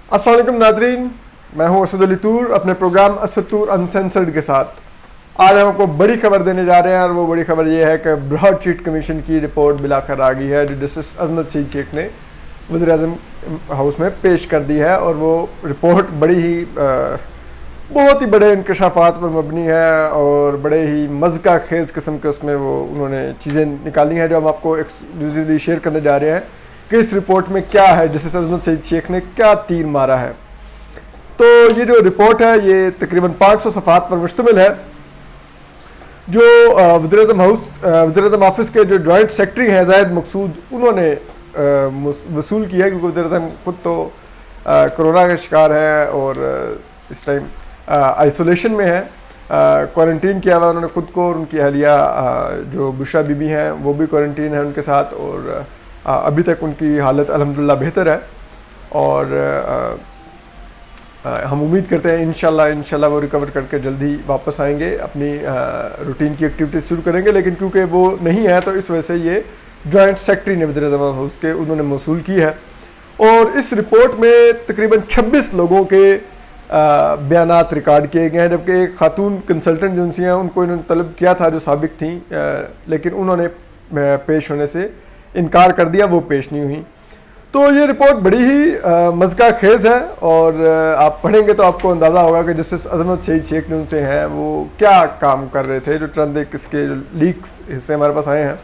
अस्सलाम वालेकुम नाजरीन, मैं हूं असद अली तूर अपने प्रोग्राम असद तूर अनसेंसर्ड के साथ। आज हम आपको बड़ी खबर देने जा रहे हैं और वो बड़ी खबर ये है कि ब्रॉडशीट कमीशन की रिपोर्ट बिलाकर आ गई है जो जस्टिस अजमत सईद शेख ने वज़ीर आज़म हाउस में पेश कर दी है। और वो रिपोर्ट बड़ी ही बहुत ही बड़े इंकशाफात पर मबनी है और बड़े ही मज़का खेज़ किस्म के उसमें वो उन्होंने चीज़ें निकाली हैं जो हम आपको एक्सक्लूसिवली शेयर करने जा रहे हैं कि इस रिपोर्ट में क्या है, जस्टिस अजमत सईद शेख ने क्या तीर मारा है। तो ये जो रिपोर्ट है ये तकरीबन 500 सफ़हात पर मुश्तमिल है। जो वज़ीर आज़म हाउस वज़ीर आज़म ऑफिस के जो जॉइंट सेक्रेटरी हैं ज़ाहिद मकसूद, उन्होंने वसूल किया क्योंकि वज़ीर आज़म खुद तो कोरोना का शिकार है और इस टाइम आइसोलेशन में है, क्वारंटीन किया हुआ उन्होंने खुद को, और उनकी अहलिया जो बुशरा बीबी हैं वो भी क्वारंटीन है उनके साथ, और अभी तक उनकी हालत अल्हम्दुलिल्लाह बेहतर है। और हम उम्मीद करते हैं इंशाल्लाह वो रिकवर करके जल्दी वापस आएंगे, अपनी रूटीन की एक्टिविटीज़ शुरू करेंगे। लेकिन क्योंकि वो नहीं है तो इस वजह से ये जॉइंट सेक्रेटरी ने वज़ीर आज़म हाउस के उन्होंने मौसूल की है। और इस रिपोर्ट में तकरीबन 26 लोगों के बयानात रिकॉर्ड किए गए हैं, जबकि एक खातून कंसल्टेंट एजेंसी हैं उनको इन्होंने तलब किया था जो साबिक थी, लेकिन उन्होंने पेश होने से इनकार कर दिया, वो पेश नहीं हुई। तो ये रिपोर्ट बड़ी ही मज़का खेज़ है और आप पढ़ेंगे तो आपको अंदाज़ा होगा कि जस्टिस अजमत सईद शेख ने उनसे हैं वो क्या काम कर रहे थे। जो चंद एक इसके लीक्स हिस्से हमारे पास आए हैं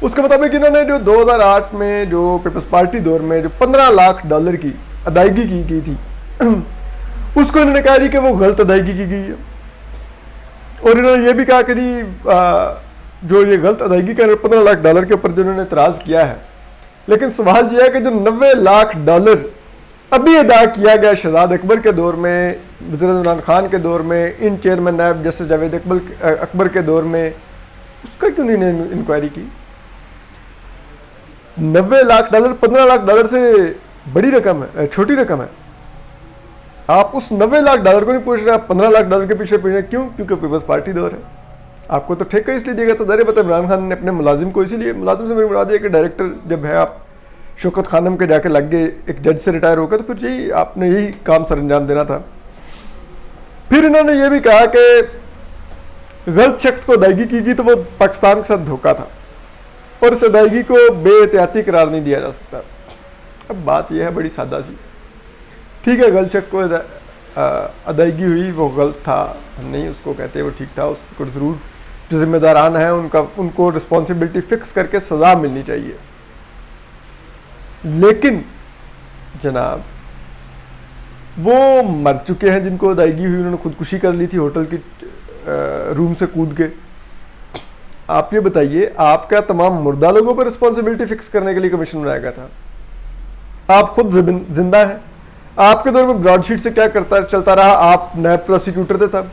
उसके मुताबिक इन्होंने जो 2008 में जो पीपल्स पार्टी दौर में जो $15 लाख की अदायगी की गई थी उसको इन्होंने कहा कि वो गलत अदायगी की गई है। और इन्होंने ये भी कहा कि जो ये गलत अदायगी का $15 लाख के ऊपर जो इन्होंने एतराज़ किया है, लेकिन सवाल यह है कि जो $90 लाख अभी अदा किया गया शहजाद अकबर के दौर में, वज़ीर इमरान खान के दौर में, इन चेयरमैन नायब जस्टिस जावेद अकबर के दौर में, उसका क्यों नहीं इंक्वायरी की। $90 लाख $15 लाख से बड़ी रकम है, छोटी रकम है। आप उस $90 लाख को नहीं पूछ रहे, आप $15 लाख के पीछे पीछे क्यों? क्योंकि पीपल्स पार्टी दौर है। आपको तो ठेका इसलिए दिया गया था, ज़ाहिर बात है इमरान खान ने अपने मुलाजिम को, इसीलिए मुलाजिम से मेरी मुराद है कि डायरेक्टर जब है आप शौकत खानम के जाके लग गए एक जज से रिटायर होकर, तो फिर यही आपने यही काम सर अंजाम देना था। फिर इन्होंने ये भी कहा कि गलत शख्स को अदायगी की गई तो वो पाकिस्तान के साथ धोखा था और इस अदायगी को बेएहतियाती करार नहीं दिया जा सकता। अब बात यह है बड़ी सादा सी, ठीक है गलत शख्स को अदायगी हुई, वो गलत था, हम नहीं उसको कहते, वो ठीक था, उसको ज़रूर जो जिम्मेदारान हैं उनको रिस्पॉन्सिबिलिटी फिक्स करके सज़ा मिलनी चाहिए। लेकिन जनाब वो मर चुके हैं जिनको अदायगी हुई, उन्होंने खुदकुशी कर ली थी होटल की रूम से कूद के। आप ये बताइए, आप क्या तमाम मुर्दा लोगों पर रिस्पॉन्सिबिलिटी फिक्स करने के लिए कमीशन बनाया गया था? आप खुद जिंदा हैं। आपके दौर में ब्रॉडशीट से क्या चलता रहा? आप नैब प्रोसिक्यूटर थे तब,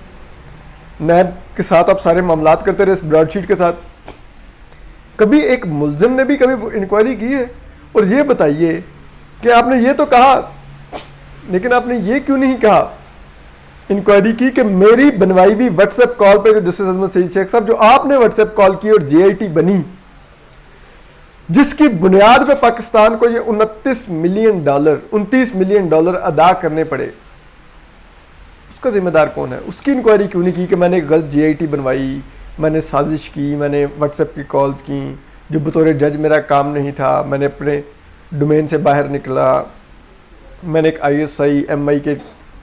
नैब के साथ आप सारे मामलात करते रहे इस ब्रॉडशीट के साथ। कभी एक मुल्जिम ने भी कभी इंक्वायरी की है? और ये बताइए कि आपने ये तो कहा, लेकिन आपने ये क्यों नहीं कहा इंक्वायरी की कि मेरी बनवाई हुई व्हाट्सएप कॉल पे जो जस्टिस अजमत सईद शेख साहब जो आपने व्हाट्सएप कॉल की और JIT बनी, जिसकी बुनियाद पे पाकिस्तान को ये $29 मिलियन अदा करने पड़े, उसका जिम्मेदार कौन है? उसकी इंक्वायरी क्यों नहीं की कि मैंने गलत JIT बनवाई, मैंने साजिश की, मैंने व्हाट्सएप की कॉल्स की, जो बतौर जज मेरा काम नहीं था, मैंने अपने डोमेन से बाहर निकला, मैंने एक ISI MI के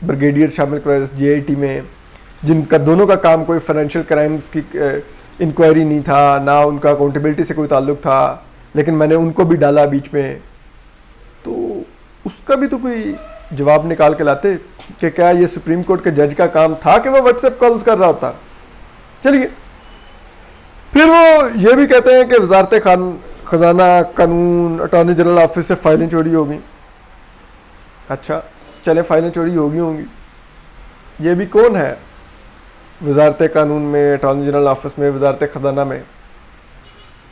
ब्रिगेडियर शामिल करवाया JIT में, जिनका दोनों का काम कोई फाइनेंशियल क्राइम्स की इंक्वायरी नहीं था, ना उनका अकाउंटेबिलिटी से कोई ताल्लुक था, लेकिन मैंने उनको भी डाला बीच में। तो उसका भी तो कोई जवाब निकाल के लाते कि क्या ये सुप्रीम कोर्ट के जज का काम था कि वो व्हाट्सएप कॉल्स कर रहा होता। चलिए, फिर वो ये भी कहते हैं कि वजारत खजाना, कानून, अटॉर्नी जनरल ऑफिस से फाइलें चोरी हो गई। अच्छा चले, फाइलें चोरी होंगी, ये भी कौन है वजारत कानून में, अटॉर्नी जनरल ऑफिस में, वजारत खजाना में?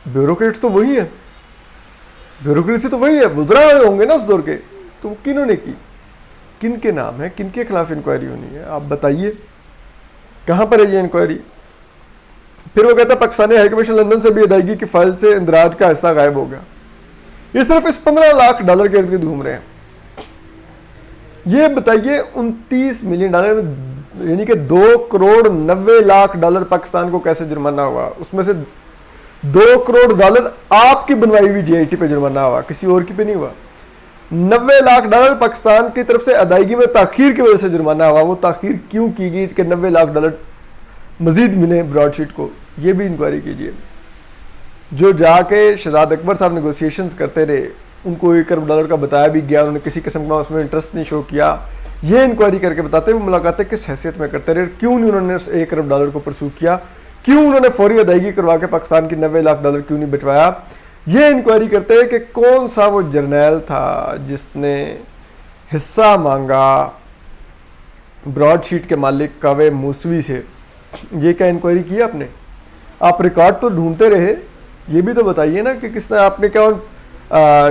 ब्यूरोक्रेट्स तो वही है, ब्यूरोक्रेसी तो वही है, वज़रा होंगे ना उस दौर के। तो किन्होंने की, किन के नाम है, किन के खिलाफ इंक्वायरी होनी है? आप बताइए कहाँ पर है ये इंक्वायरी? फिर वो कहता है पाकिस्तानी हाई कमीशन लंदन से भी अदायगी की फाइल से इंदराज का हिस्सा गायब हो गया। ये सिर्फ इस $15 लाख के इर्द गिर्द घूम रहे हैं। ये बताइए 29 मिलियन डॉलर यानी कि 2,90,00,000 पाकिस्तान को कैसे जुर्माना हुआ? उसमें से 2 करोड़ डॉलर आपकी बनवाई हुई जीआईटी पे जुर्माना हुआ, किसी और की पे नहीं हुआ। 90 लाख डॉलर पाकिस्तान की तरफ से अदायगी में ताखीर की वजह से जुर्माना हुआ। वो ताखीर क्यों की गई कि 90 लाख डॉलर मजीद मिले ब्रॉडशीट को, ये भी इंक्वायरी कीजिए। जो जाके शहजाद अकबर साहब नेगोशिएशंस करते रहे, उनको 1 करोड़ डॉलर का बताया भी गया, उन्होंने किसी किस्म का उसमें इंटरेस्ट नहीं शो किया। ये इंक्वायरी करके बताते वो मुलाकातें किस हैसियत में करते रहे, क्यों नहीं उन्होंने उस 1 करोड़ डॉलर को परसू किया, क्यों उन्होंने फौरी अदायगी करवा के पाकिस्तान की 90 लाख डॉलर क्यों नहीं बचवाया। ये इंक्वायरी करते हैं कि कौन सा वो जर्नैल था जिसने हिस्सा मांगा ब्रॉडशीट के मालिक कावे मूसवी से। ये क्या इंक्वायरी की आपने? आप रिकॉर्ड तो ढूंढते रहे, ये भी तो बताइए ना कि किसने, आपने क्या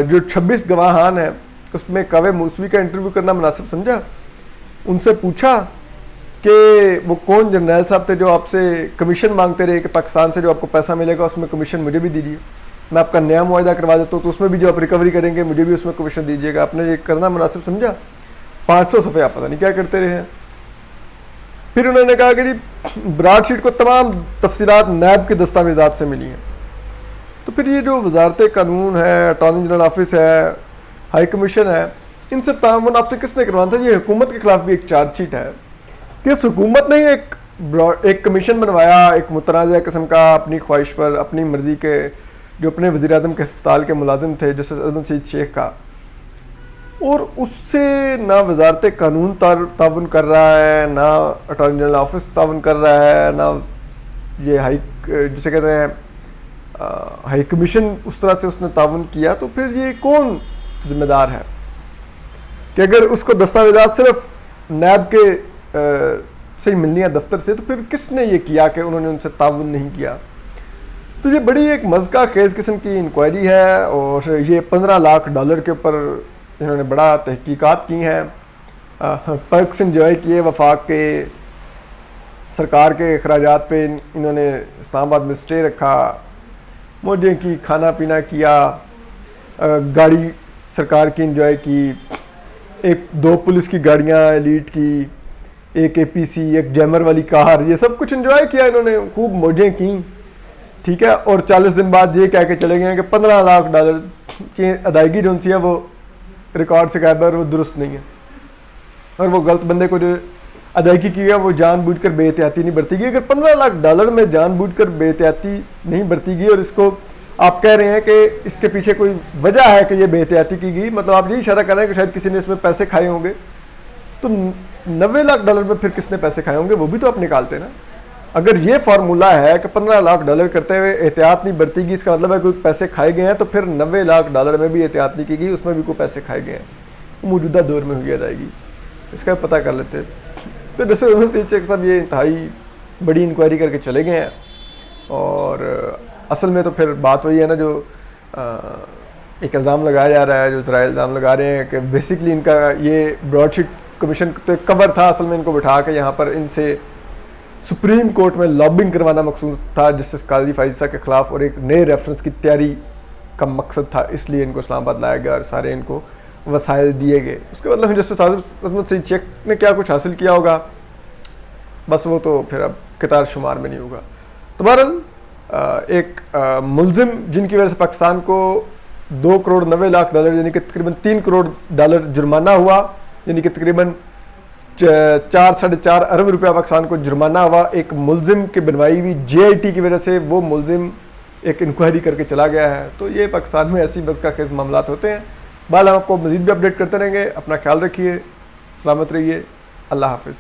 जो 26 गवाहान है उसमें कावे मूसवी का इंटरव्यू करना मुनासिब समझा? उनसे पूछा कि वो कौन जर्नैल साहब थे जो आपसे कमीशन मांगते रहे कि पाकिस्तान से जो आपको पैसा मिलेगा उसमें कमीशन मुझे भी दीजिए, मैं आपका नया मुआहदा करवा देता हूँ, तो उसमें भी जो आप रिकवरी करेंगे मुझे भी उसमें कमीशन दीजिएगा। आपने ये करना मुनासिब समझा? 500 सफ़े आप पता नहीं क्या करते रहे हैं। फिर उन्होंने कहा कि जी ब्रॉडशीट को तमाम तफसीलात नैब के दस्तावेज़ात से मिली हैं। तो फिर ये जो वजारत कानून है, अटॉर्नी जनरल ऑफिस है, हाई कमीशन है, इनसे ताउन आपसे किसने करवाना था? ये हुकूमत के खिलाफ भी एक चार्जशीट है कि इस हुकूमत ने एक कमीशन बनवाया, एक मुतनाज़ा किस्म का, अपनी ख्वाहिश पर, अपनी मर्ज़ी के, जो अपने वज़ीर आज़म के अस्पताल के मुलाजिम थे जस्टिस अहमद सईद शेख का, और उससे ना वजारत कानून ताउन कर रहा है, ना अटॉर्नी जनरल ऑफिस ताउन कर रहा है, ना ये जिसे कहते हैं हाई कमीशन उस तरह से उसने ताउन किया। तो फिर ये कौन जिम्मेदार है कि अगर उसको दस्तावेज़ात सिर्फ नैब के से ही मिलनी है दफ्तर से, तो फिर किसने ये किया कि उन्होंने उनसे ताउन नहीं किया? तो ये बड़ी एक मज़का खेज़ किस्म की इंक्वायरी है और ये 15 लाख डॉलर के ऊपर इन्होंने बड़ा तहकीकात की हैं, पर्क्स इंजॉय किए, वफाक के सरकार के अखराजात पे इन्होंने इस्लामाबाद में स्टे रखा, मौजें की, खाना पीना किया, गाड़ी सरकार की इंजॉय की, 2 पुलिस की गाड़ियाँ एलीट की, एक APC, एक जैमर वाली कार, ये सब कुछ इंजॉय किया इन्होंने, खूब मौजें की, ठीक है। और 40 दिन बाद ये कह के चले गए कि 15 लाख डॉलर की अदायगी जो सी है वो रिकॉर्ड से गायब है और वो दुरुस्त नहीं है, और वो गलत बंदे को जो अदायगी की है वो जानबूझकर बेहतियाती नहीं बरती गई। अगर 15 लाख डॉलर में जानबूझकर बेहतियाती नहीं बरती गई और इसको आप कह रहे हैं कि इसके पीछे कोई वजह है कि ये बेहतियाती की गई, मतलब आप यही इशारा कर रहे हैं कि शायद किसी ने इसमें पैसे खाए होंगे, तो 90 लाख डॉलर में फिर किसने पैसे खाए होंगे वो भी तो आप निकालते ना। अगर ये फार्मूला है कि 15 लाख डॉलर करते हुए एहतियात नहीं बरती गई, इसका मतलब है कोई पैसे खाए गए हैं, तो फिर 90 लाख डॉलर में भी एहतियात नहीं की गई, उसमें भी कोई पैसे खाए गए हैं, मौजूदा दौर में हुई अदायगी, इसका पता कर लेते। तो जैसे साहब ये इंतहाई बड़ी इंक्वायरी करके चले गए हैं, और असल में तो फिर बात वही है ना जो एक इल्ज़ाम लगाया जा रहा है, जो ज़रा इल्ज़ाम लगा रहे हैं कि बेसिकली इनका ये ब्रॉडशीट कमीशन तो एक कवर था, असल में इनको बिठा के यहाँ पर इनसे सुप्रीम कोर्ट में लॉबिंग करवाना मकसूद था जस्टिस काजी फाइज़ा के ख़िलाफ़, और एक नए रेफरेंस की तैयारी का मकसद था, इसलिए इनको इस्लामाबाद लाया गया और सारे इनको वसाइल दिए गए। उसके मतलब जस्टिस अहमद सईद शेख ने क्या कुछ हासिल किया होगा, बस वो तो फिर अब कितार शुमार में नहीं होगा। तो बहरहाल एक मुलजिम जिनकी वजह से पाकिस्तान को 2 करोड़ 90 लाख डॉलर यानी कि तकरीबन 3 करोड़ डॉलर जुर्माना हुआ, यानी कि तकरीबन 4-4.5 अरब रुपया पाकिस्तान को जुर्माना हुआ एक मुलजिम की बनवाई हुई JIT की वजह से। वो मुलजिम एक इंक्वायरी करके चला गया है। तो ये पाकिस्तान में ऐसी बस का खेज़ मामलात होते हैं। बाल हम आपको मज़ीद भी अपडेट करते रहेंगे। अपना ख्याल रखिए, सलामत रहिए, अल्लाह हाफ़िज़।